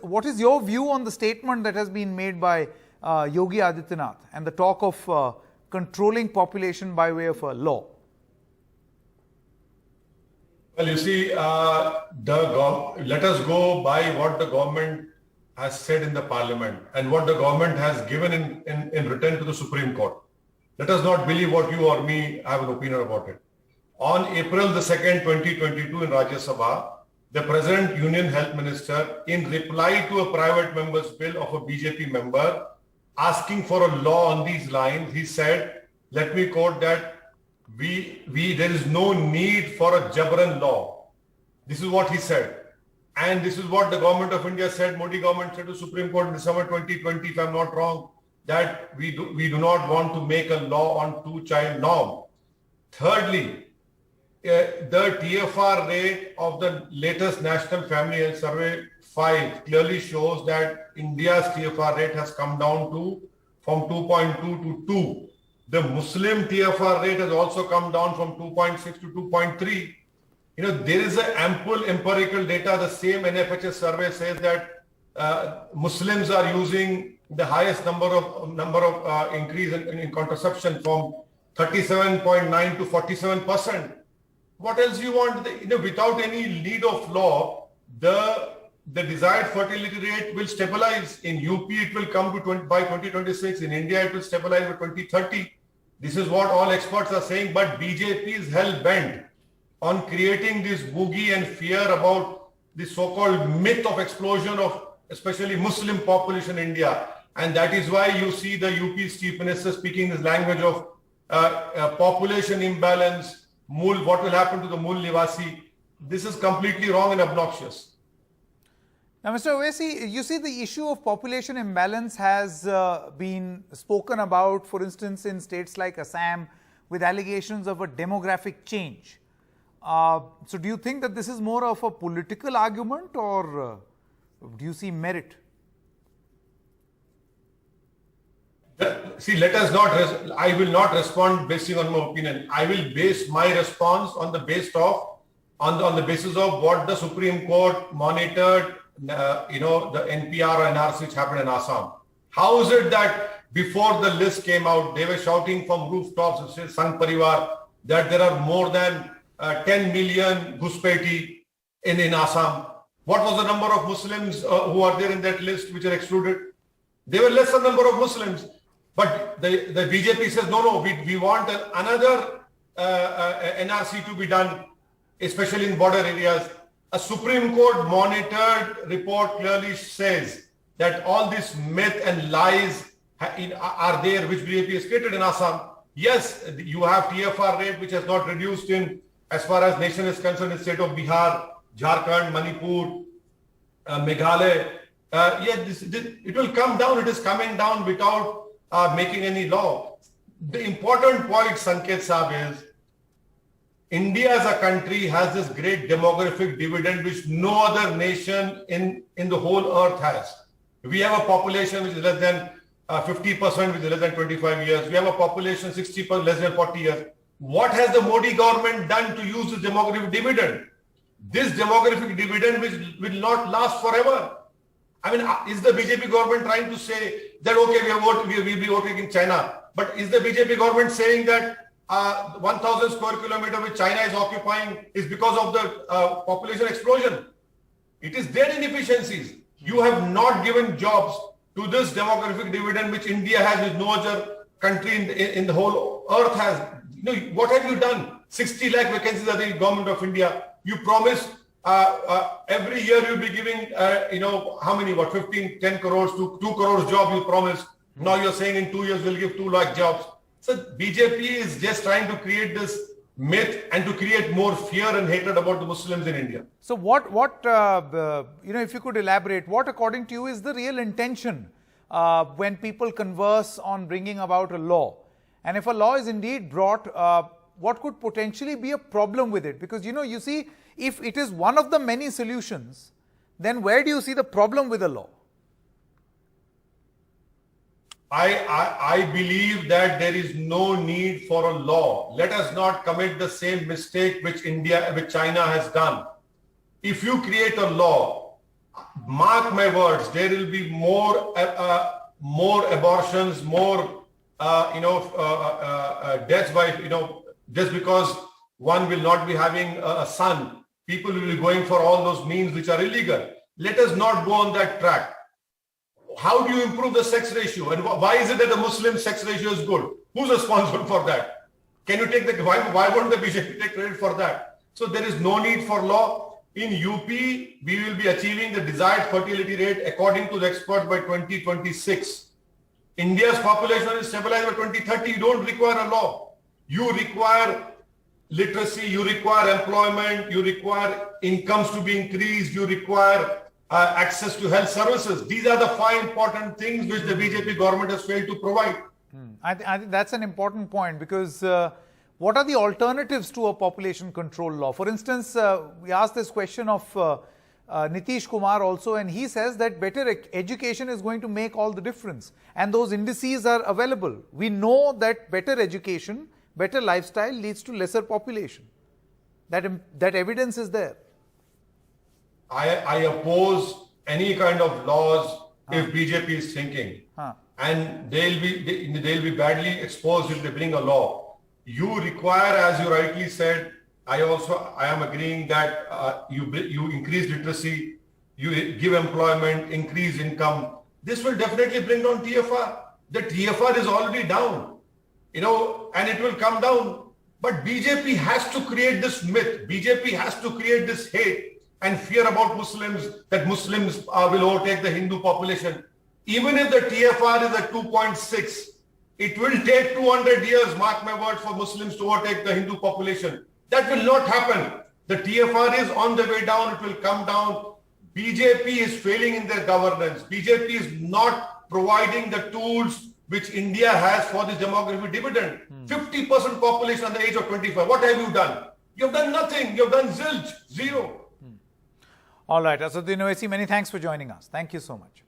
what is your view on the statement that has been made by Yogi Adityanath and the talk of controlling population by way of a law? Well, you see, let us go by what the government has said in the parliament and what the government has given in return to the Supreme Court. Let us not believe what you or me have an opinion about it. On April the 2nd, 2022 in Rajya Sabha, the present Union Health Minister, in reply to a private member's bill of a BJP member asking for a law on these lines, he said, let me quote that, there is no need for a Jabran law. This is what he said. And this is what the government of India said, Modi government said to Supreme Court in December 2020, if I'm not wrong, that we do not want to make a law on two-child norm. Thirdly, the TFR rate of the latest National Family Health Survey 5 clearly shows that India's TFR rate has come down from 2.2 to 2. The Muslim TFR rate has also come down from 2.6 to 2.3. There is an ample empirical data. The same NFHS survey says that Muslims are using the highest number of increase in contraception from 37.9 to 47%. What else do you want? Without any need of law, the desired fertility rate will stabilize. In UP, it will come to by 2026. In India, it will stabilize by 2030. This is what all experts are saying. But BJP is hell-bent on creating this boogie and fear about the so-called myth of explosion of especially Muslim population in India. And that is why you see the UP's chief minister speaking this language of population imbalance, what will happen to the Mool Nivasi. This is completely wrong and obnoxious. Now, Mr. Owaisi, you see the issue of population imbalance has been spoken about, for instance, in states like Assam, with allegations of a demographic change. So do you think that this is more of a political argument, or do you see merit? See, let us not, I will not respond based on my opinion. I will base my response on the basis of what the Supreme Court monitored, the NPR or NRC which happened in Assam. How is it that before the list came out, they were shouting from rooftops of Sangh Parivar that there are more than 10 million Ghuspeti in Assam? What was the number of Muslims who are there in that list which are excluded? There were lesser number of Muslims. But the BJP says, no, we want another NRC to be done, especially in border areas. A Supreme Court monitored report clearly says that all this myth and lies are there, which BJP has created in Assam. Yes, you have TFR rate, which has not reduced as far as nation is concerned, in state of Bihar, Jharkhand, Manipur, Meghalaya. It will come down. It is coming down without making any law. The important point, Sanket Saab, is India as a country has this great demographic dividend which no other nation in the whole earth has. We have a population which is less than 50%, which is less than 25 years. We have a population 60% less than 40 years. What has the Modi government done to use this demographic dividend? This demographic dividend will not last forever. I mean, is the BJP government trying to say that, okay, we'll be voting in China? But is the BJP government saying that 1,000 square kilometers which China is occupying is because of the population explosion? It is their inefficiencies. You have not given jobs to this demographic dividend which India has, which no other country in the whole earth has. What have you done? 60 lakh vacancies are the government of India. You promised every year you'll be giving, how many, 10 crores to 2 crores job you promised. Now you're saying in 2 years we'll give 2 lakh jobs. So BJP is just trying to create this myth and to create more fear and hatred about the Muslims in India. So if you could elaborate, what according to you is the real intention when people converse on bringing about a law? And if a law is indeed brought, what could potentially be a problem with it? Because, you see, if it is one of the many solutions, then where do you see the problem with a law? I believe that there is no need for a law. Let us not commit the same mistake which China has done. If you create a law mark my words, there will be more abortions, more deaths by just because one will not be having a son. People will be going for all those means which are illegal. Let us not go on that track. How do you improve the sex ratio? And why is it that the Muslim sex ratio is good? Who's responsible for that? Can you take the, why won't the BJP take credit for that? So there is no need for law. In UP, we will be achieving the desired fertility rate according to the experts by 2026. India's population is stabilized by 2030. You don't require a law. You require literacy, you require employment, you require incomes to be increased, you require access to health services. These are the 5 important things which the BJP government has failed to provide. I think that's an important point, because what are the alternatives to a population control law? For instance, we asked this question of Nitish Kumar also, and he says that better education is going to make all the difference. And those indices are available. We know that better education, better lifestyle leads to lesser population. That evidence is there. I oppose any kind of laws if BJP is thinking. And they'll be badly exposed if they bring a law. You require, as you rightly said, I am agreeing that you increase literacy, you give employment, increase income. This will definitely bring down TFR. The TFR is already down, and it will come down. But BJP has to create this myth. BJP has to create this hate and fear about Muslims, that Muslims will overtake the Hindu population. Even if the TFR is at 2.6, it will take 200 years, mark my word, for Muslims to overtake the Hindu population. That will not happen. The TFR is on the way down. It will come down. BJP is failing in their governance. BJP is not providing the tools which India has for this demographic dividend. 50% population under the age of 25. What have you done? You have done nothing. You have done zilch, zero. All right, Asaduddin Owaisi, many thanks for joining us. Thank you so much.